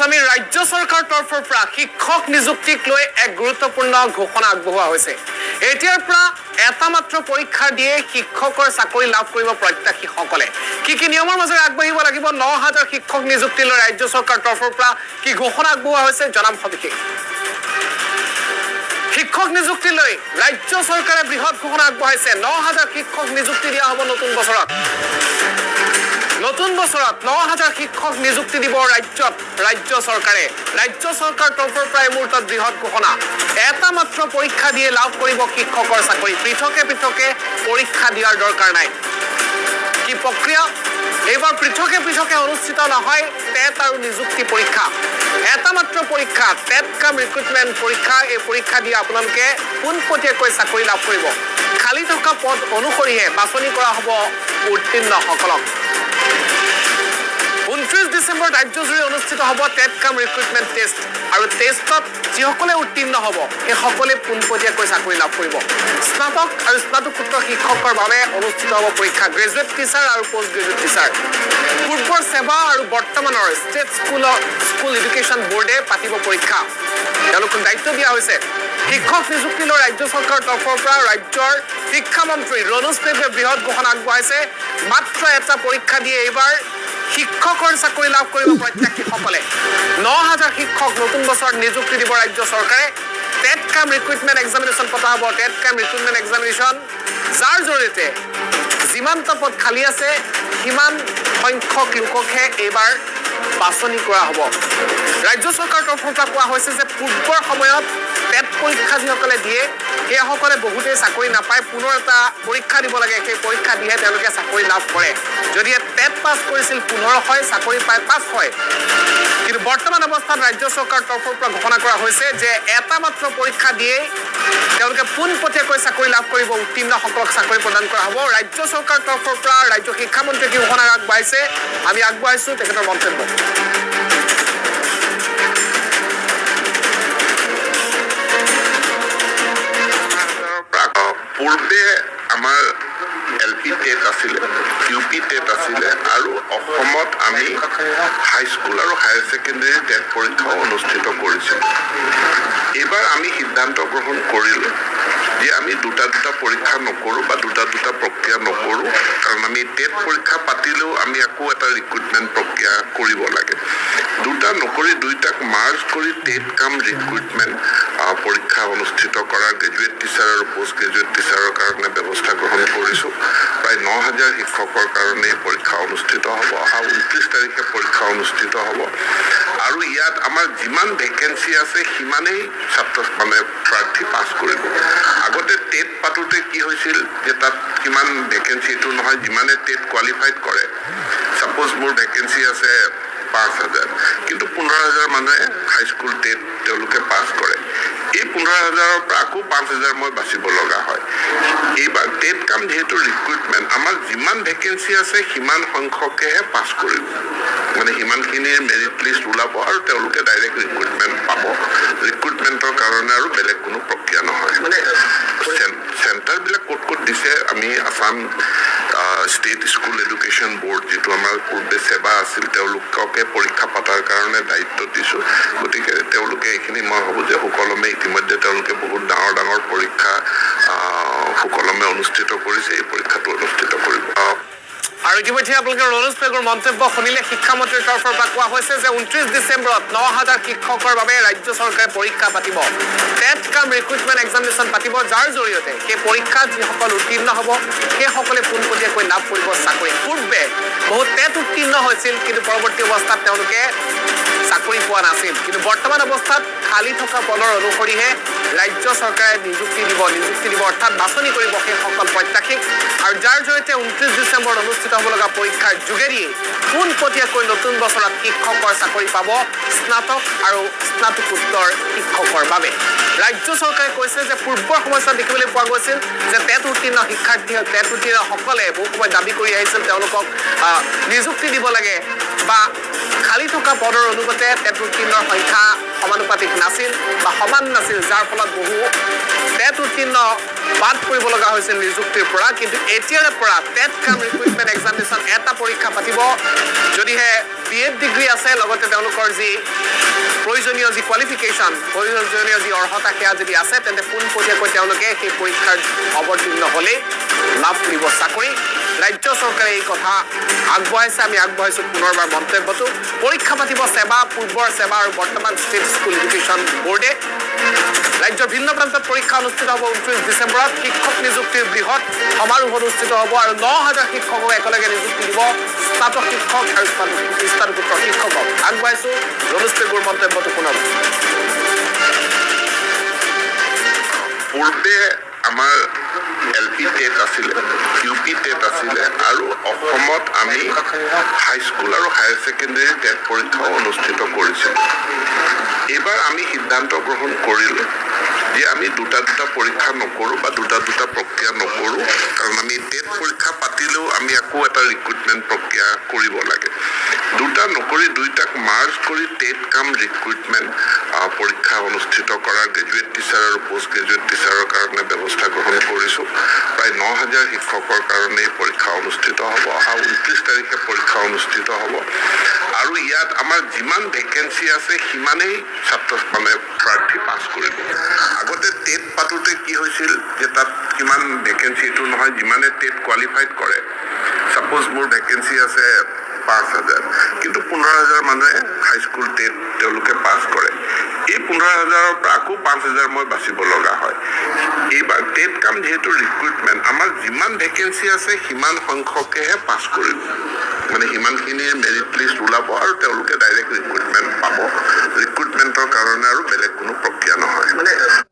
আমি ৰাজ্য চৰকাৰৰ তৰফৰ পৰা শিক্ষক নিযুক্তিক লৈ এক গুৰুত্বপূৰ্ণ ঘোষণা আগবঢ়োৱা হৈছে এতিয়াৰ পৰা এটা মাত্ৰ পৰীক্ষা দিয়ে শিক্ষকৰ চাকৰি লাভ কৰিব প্ৰত্যাশীসকলে কি নিয়মৰ মাজেৰে আগবাঢ়িব লাগিব ৯,০০০ শিক্ষক নিযুক্তি লৈ ৰাজ্য চৰকাৰৰ তৰফৰ পৰা কি ঘোষণা আগবঢ়োৱা হৈছে জনাম সবিশেষ শিক্ষক নিযুক্তি লৈ ৰাজ্য চৰকাৰে বৃহৎ ঘোষণা আগবঢ়াইছে ৯,০০০ শিক্ষক নিযুক্তি দিয়া হ'ব নতুন বছৰত ৯,০০০ শিক্ষক নিযুক্তি দিব ৰাজ্য চৰকাৰে ৰাজ্য চৰকাৰ তৰফৰ পৰা এই মুহূৰ্তত বৃহৎ ঘোষণা এটা মাত্ৰ পৰীক্ষা দিয়ে লাভ কৰিব শিক্ষকৰ চাকৰি পৃথকে পৰীক্ষা দিয়াৰ দৰকাৰ নাই কি প্ৰক্ৰিয়া এইবাৰ পৃথকে অনুষ্ঠিত নহয় টেট আৰু নিযুক্তি পৰীক্ষা এটা মাত্ৰ পৰীক্ষা টেট কাম ৰিক্ৰুটমেণ্ট পৰীক্ষা এই পৰীক্ষা দিয়ে আপোনালোকে পোনপটীয়াকৈ চাকৰি লাভ কৰিব খালী থকা পদ অনুসৰিহে বাছনি কৰা হ'ব উত্তীৰ্ণসকলক 29 ডিসেম্বৰ ৰাজ্যজুৰি অনুষ্ঠিত হ'ব টেট কাম ৰিক্ৰুটমেণ্ট টেষ্ট আৰু টেষ্টত যিসকলে উত্তীৰ্ণ হ'ব সেই সকলে পোনপটীয়াকৈ চাকৰি লাভ কৰিব স্নাতক আৰু স্নাতকোত্তৰ শিক্ষকৰ বাবে অনুষ্ঠিত হ'ব পৰীক্ষা গ্ৰেজুৱেট টিচাৰ আৰু পোষ্ট গ্ৰেজুৱেট টিচাৰ পূৰ্বৰ সেৱা আৰু বৰ্তমানৰ ষ্টেট স্কুল এডুকেশ্যন বোৰ্ডে পাতিব পৰীক্ষা তেওঁলোকক দায়িত্ব দিয়া হৈছে শিক্ষক নিযুক্তি লৈ ৰাজ্য চৰকাৰৰ তৰফৰ পৰা ৰাজ্যৰ শিক্ষামন্ত্ৰী ৰণোজ পেগুৱে বৃহৎ ঘোষণা আগবঢ়াইছে মাত্ৰ এটা পৰীক্ষা দিয়ে এইবাৰ শিক্ষকৰ চাকৰি লাভ কৰিব প্ৰত্যাশীসকলে ৯,০০০ শিক্ষক নতুন বছৰত নিযুক্তি দিব ৰাজ্য চৰকাৰে টেট কাম ৰিক্ৰুটমেণ্ট এক্সামিনেশ্যন পতা হ'ব টেট কাম ৰিক্ৰুটমেণ্ট এক্সামিনেশ্যন যাৰ জৰিয়তে যিমানটা পদ খালী আছে সিমান সংখ্যক লোককহে এইবাৰ বাছনি কৰা হ'ব ৰাজ্য চৰকাৰৰ তৰফৰ পৰা কোৱা হৈছে যে পূৰ্বৰ সময়ত টেট পৰীক্ষা যিসকলে দিয়ে সেইসকলে বহুতেই চাকৰি নাপায় পুনৰ এটা পৰীক্ষা দিব লাগে সেই পৰীক্ষা দিহে তেওঁলোকে চাকৰি লাভ কৰে যদি টেট পাছ কৰিছিল ১৫০০ চাকৰি পায় ৫০০ কিন্তু বৰ্তমান অৱস্থাত ৰাজ্য চৰকাৰৰ তৰফৰ পৰা ঘোষণা কৰা হৈছে যে এটা মাত্ৰ পৰীক্ষা দিয়েই তেওঁলোকে পোনপটীয়াকৈ চাকৰি লাভ কৰিব উত্তীৰ্ণসকলক চাকৰি প্ৰদান কৰা হ'ব ৰাজ্য চৰকাৰৰ তৰফৰ পৰা ৰাজ্য শিক্ষামন্ত্ৰীয়ে কি ঘোষণা আগবঢ়াইছে আমি আগবঢ়াইছোঁ তেখেতৰ মন্তব্য পূৰ্বে আমাৰ এলপি টেট আছিলে ইউপি টেট আছিলে আৰু অসমত আমি হাইস্কুল আৰু হায়াৰ ছেকেণ্ডেৰী টেট পৰীক্ষাও অনুষ্ঠিত কৰিছিলোঁ এইবাৰ আমি সিদ্ধান্ত গ্ৰহণ কৰিলোঁ যে আমি দুটা পৰীক্ষা নকৰোঁ বা দুটা প্ৰক্ৰিয়া নকৰোঁ কাৰণ আমি টেট পৰীক্ষা পাতিলেও আমি আকৌ এটা ৰিক্ৰুটমেণ্ট প্ৰক্ৰিয়া কৰিব লাগে দুটা নকৰি দুইটাক মাৰ্জ কৰি টেট কাম ৰিক্ৰুটমেণ্ট পৰীক্ষা অনুষ্ঠিত কৰাৰ গ্ৰেজুৱেট টিচাৰ আৰু পোষ্ট গ্ৰেজুৱেট টিচাৰৰ কাৰণে ব্যৱস্থা গ্ৰহণ কৰিছোঁ প্ৰায় ৯,০০০ শিক্ষকৰ কাৰণে পৰীক্ষা অনুষ্ঠিত হ'ব অহা 29 তাৰিখে পৰীক্ষা অনুষ্ঠিত হ'ব আৰু ইয়াত আমাৰ যিমান ভেকেঞ্চি আছে সিমানেই প্ৰাৰ্থী পাছ কৰিব আগতে টেট পাতোঁতে কি হৈছিল যে তাত কিমান ভেকেঞ্চি এইটো নহয় যিমানে টেট কোৱালিফাইড কৰে ছাপ'জ মোৰ ভেকেঞ্চি আছে ৫,০০০ কিন্তু ১৫,০০০ মানুহে হাইস্কুল টেট তেওঁলোকে পাছ কৰে এই ১৫,০০০ৰ পৰা আকৌ ৫,০০০ মই বাচিব লগা হয় এইবাৰ টেট কাম যিহেতু ৰিক্ৰুটমেণ্ট আমাৰ যিমান ভেকেঞ্চি আছে সিমান সংখ্যকেহে পাছ কৰিব মানে সিমানখিনিৰ মেৰিট লিষ্ট ওলাব আৰু তেওঁলোকে ডাইৰেক্ট ৰিক্ৰুটমেণ্ট পাব ৰিক্ৰুটমেণ্টৰ কাৰণে আৰু বেলেগ কোনো প্ৰক্ৰিয়া নহয় মানে চেণ্টাৰবিলাক ক'ত দিছে আমি Assam state school education board যিটো আমাৰ পূৰ্বে সেৱা আছিল তেওঁলোককে পৰীক্ষা পতাৰ কাৰণে দায়িত্ব দিছোঁ গতিকে তেওঁলোকে এইখিনি মই ভাবোঁ যে সুকলমে ইতিমধ্যে তেওঁলোকে বহুত ডাঙৰ পৰীক্ষা সুকলমে অনুষ্ঠিত কৰিছে এই পৰীক্ষাটো অনুষ্ঠিত কৰিব আৰু ইতিমধ্যে আপোনালোকে ৰণোজ পেগুৰ মন্তব্য শুনিলে শিক্ষামন্ত্ৰীৰ তৰফৰ পৰা কোৱা হৈছে যে 29 ডিচেম্বৰত ৯,০০০ শিক্ষকৰ বাবে ৰাজ্য চৰকাৰে পৰীক্ষা পাতিব টেট কাম ৰিক্ৰুটমেণ্ট এক্সামিনেশ্যন পাতিব যাৰ জৰিয়তে সেই পৰীক্ষাত যিসকল উত্তীৰ্ণ হ'ব সেইসকলে পোনপটীয়াকৈ লাভ কৰিব চাকৰি পূৰ্বে বহুত টেট উত্তীৰ্ণ হৈছিল কিন্তু পৰৱৰ্তী অৱস্থাত তেওঁলোকে চাকৰি পোৱা নাছিল কিন্তু বৰ্তমান অৱস্থাত খালী থকা পদৰ অনুসৰিহে ৰাজ্য চৰকাৰে নিযুক্তি দিব অৰ্থাৎ বাছনি কৰিব সেইসকল প্ৰত্যাশীক আৰু যাৰ জৰিয়তে 29 ডিচেম্বৰত অনুষ্ঠিত হ'ব লগা পৰীক্ষাৰ যোগেদিয়ে পোনপটীয়াকৈ নতুন বছৰত শিক্ষকৰ চাকৰি পাব স্নাতক আৰু স্নাতকোত্তৰ শিক্ষকৰ বাবে ৰাজ্য চৰকাৰে কৈছে যে পূৰ্বৰ সময়ছোৱাত দেখিবলৈ পোৱা গৈছিল যে টেট উত্তীৰ্ণ শিক্ষাৰ্থী টেট উত্তীৰ্ণসকলে বহু সময় দাবী কৰি আহিছিল তেওঁলোকক নিযুক্তি দিব লাগে বা খালী থকা পদৰ অনুপাতে টেট উত্তীৰ্ণৰ সংখ্যা সমানুপাতিক নাছিল বা সমান নাছিল যাৰ ফলত বহু টেট উত্তীৰ্ণ বাদ পৰিব লগা হৈছিল নিযুক্তিৰ পৰা কিন্তু এতিয়াৰে পৰা টেট কাম ৰিক্ৰুটমেণ্ট এক্সামিনেশ্যন এটা পৰীক্ষা পাতিব যদিহে BEd ডিগ্ৰী আছে লগতে তেওঁলোকৰ যি প্ৰয়োজনীয় যি কোৱালিফিকেশ্যন প্ৰয়োজনীয় যি অৰ্হতা সেয়া যদি আছে তেন্তে পোনপটীয়াকৈ তেওঁলোকে সেই পৰীক্ষাত অৱতীৰ্ণ হ'লেই লাভ কৰিব চাকৰি ৰাজ্য চৰকাৰে এই কথা আগবঢ়াইছে আমি আগবঢ়াইছোঁ পুনৰবাৰ মন্তব্যটো পৰীক্ষা পাতিব সেৱা পূৰ্বৰ সেৱা আৰু বৰ্তমান ষ্টেট স্কুল এডুকেশ্যন বোৰ্ডে ৰাজ্যৰ ভিন্ন প্ৰান্তত পৰীক্ষা অনুষ্ঠিত হ'ব 29 ডিচেম্বৰত শিক্ষক নিযুক্তিৰ বৃহৎ সমাৰোহ অনুষ্ঠিত হ'ব আৰু 9,000 শিক্ষকক একেলগে নিযুক্তি দিব স্নাতক শিক্ষক আৰু স্নাতকোত্তৰ শিক্ষকক আগবঢ়াইছোঁ ৰমেশ পেগুৰ মন্তব্যটো পুনৰ পূৰ্বে আমাৰ LP টেট আছিলে UP টেট আছিলে আৰু অসমত আমি হাইস্কুল আৰু হায়াৰ ছেকেণ্ডেৰী টেট পৰীক্ষাও অনুষ্ঠিত কৰিছিলোঁ এইবাৰ আমি সিদ্ধান্ত গ্ৰহণ কৰিলোঁ যে আমি দুটা পৰীক্ষা নকৰোঁ বা দুটা প্ৰক্ৰিয়া নকৰোঁ কাৰণ আমি টেট পৰীক্ষা পাতিলেও আমি আকৌ এটা ৰিক্ৰুটমেণ্ট প্ৰক্ৰিয়া কৰিব লাগে দুটা নকৰি দুইটাক মাৰ্জ কৰি টেট কাম ৰিক্ৰুটমেণ্ট পৰীক্ষা অনুষ্ঠিত কৰা গ্ৰেজুৱেট টিচাৰ আৰু পোষ্ট গ্ৰেজুৱেট টিচাৰৰ কাৰণে ব্যৱস্থা গ্ৰহণ কৰিছোঁ প্ৰায় 9,000 শিক্ষকৰ কাৰণে এই পৰীক্ষা অনুষ্ঠিত হ'ব অহা 29 তাৰিখে পৰীক্ষা অনুষ্ঠিত হ'ব আৰু ইয়াত আমাৰ যিমান ভেকেঞ্চি আছে সিমানেই প্ৰাৰ্থী পাছ কৰিব আগতে টেট পাতোঁতে কি হৈছিল যে তাত কিমান ভেকেঞ্চি এইটো নহয় যিমানে টেট কোৱালিফাইড কৰে ছাপ'জ মোৰ ভেকেঞ্চি আছে 5,000 কিন্তু 15,000 মানুহে হাইস্কুল টেট তেওঁলোকে পাছ কৰে এই 15,000ৰ পৰা আকৌ 5,000 মই বাচিব লগা হয় এইবাৰ টেট কাম যিহেতু ৰিক্ৰুটমেণ্ট আমাৰ যিমান ভেকেঞ্চি আছে সিমান সংখ্যকেহে পাছ কৰিব মানে সিমানখিনিৰ মেৰিট লিষ্ট ওলাব আৰু তেওঁলোকে ডাইৰেক্ট ৰিক্ৰুটমেণ্ট পাব ৰিক্ৰুটমেণ্টৰ কাৰণে আৰু বেলেগ কোনো প্ৰক্ৰিয়া নহয়